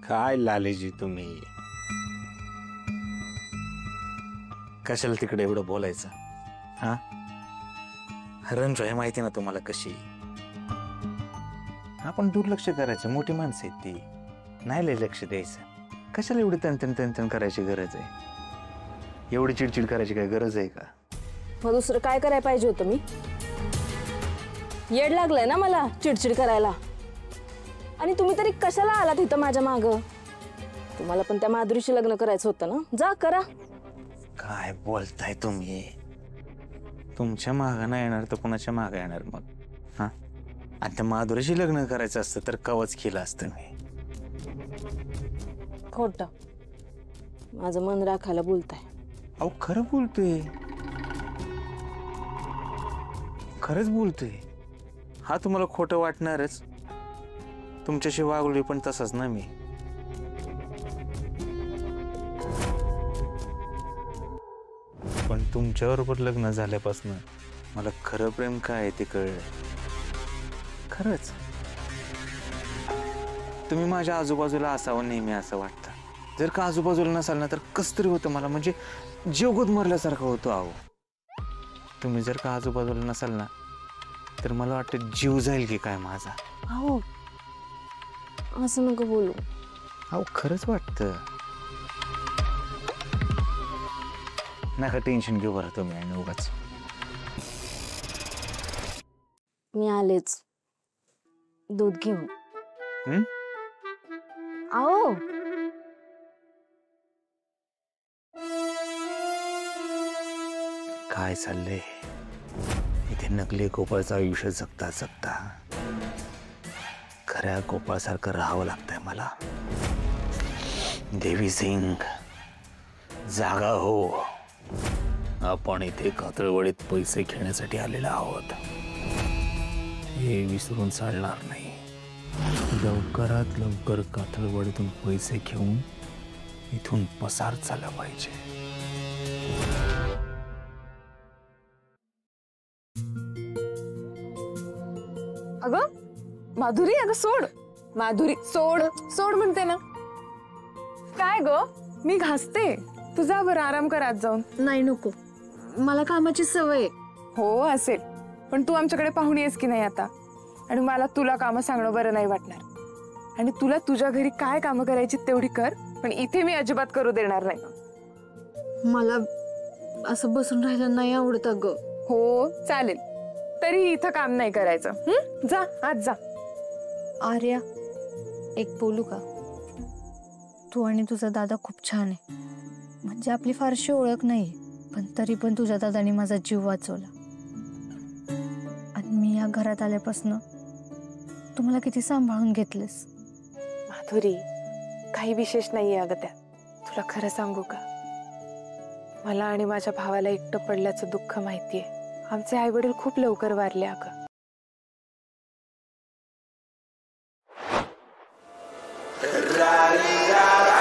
काय लालेजी तुम्ही, कशाला तिकडे एवढं बोलायचं? हा, रणजॉय माहिती ना तुम्हाला कशी. आपण दुर्लक्ष करायचं, मोठी माणसं आहेत ती, नाही लय लक्ष द्यायचं. कशाला एवढी तणतण करायची गरज आहे? एवढी चिडचिड करायची काय गरज आहे का? मग दुसरं काय करायला पाहिजे होतं? मी येड लागलंय ना मला चिडचिड करायला. आणि तुम्ही तरी कशाला आलात इथं माझ्या माग? तुम्हाला पण त्या माधुरीशी लग्न करायचं होतं ना, जा करा. काय बोलताय तुम्ही? तुमच्या मागं नाही येणार तर कुणाच्या मागं येणार मग? हा, आणि त्या माधुरीशी लग्न करायचं असतं तर कवच केलं असतं मी. खोटं, माझं मन राखायला बोलताय. अहो खरं बोलतोय, खरंच बोलतोय. हा तुम्हाला खोटं वाटणारच, तुमच्याशी वागलोय पण तसंच ना मी. पण तुमच्याबरोबर लग्न झाल्यापासून मला खरं प्रेम काय आहे ते कळलं. खरंच तुम्ही माझ्या आजूबाजूला असावं नेहमी असं वाटतं. जर का आजूबाजूला नसाल ना तर कस तरी होतं मला, म्हणजे जीव गुदमरल्यासारखं होतो. अहो तुम्ही जर का आजूबाजूला नसाल ना तर मला वाटतं जीव जाईल की काय माझा. अहो असं नको बोलू. अहो खरंच वाटतं. नका टेन्शन घेऊ बरं तुम्ही. आणि उगाच मी आलेच दूध घेऊन. आओ काय चाललंय इथे? नकली गोपाळचं आयुष्य जगता जगता खऱ्या गोपाळसारखं राहावं लागतंय मला. देवी सिंग जागा हो. आपण इथे कातळवडीत पैसे घेण्यासाठी आलेलो आहोत, हे विसरून चालणार नाही. लवकरात लवकर कातळवडीतून पैसे घेऊन इथून पसार झाला पाहिजे. अगं माधुरी, अगं सोड. माधुरी सोड सोड म्हणते ना. काय ग, मी घासते, तू जा बरं आराम कर आज जाऊन. नाही नको, मला कामाची सवय. हो असेल, पण तू आमच्याकडे पाहुणी आहेस की नाही आता, आणि मला तुला कामं सांगणं बरं नाही वाटणार. आणि तुला तुझ्या घरी काय कामं करायची तेवढी कर, पण इथे मी अजिबात करू देणार नाही. मला असं बसून राहायला नाही आवडत अगं. हो चालेल, तरी इथं काम नाही करायचं. जा आज जा. आर्या, एक बोलू का? तू आणि तुझा दादा खूप छान आहे. म्हणजे आपली फारशी ओळख नाही, पण तरी पण तुझ्या दादाने माझा जीव वाचवला. आणि मी या घरात आल्यापासून तुम्हाला किती सांभाळून घेतलेस. माधुरी, काही विशेष नाहीये अगं त्यात. तुला खरं सांगू का, मला आणि माझ्या भावाला एकटं पडल्याचं दुःख माहितीये. आमचे आई वडील खूप लवकर वारले अगं. रा रा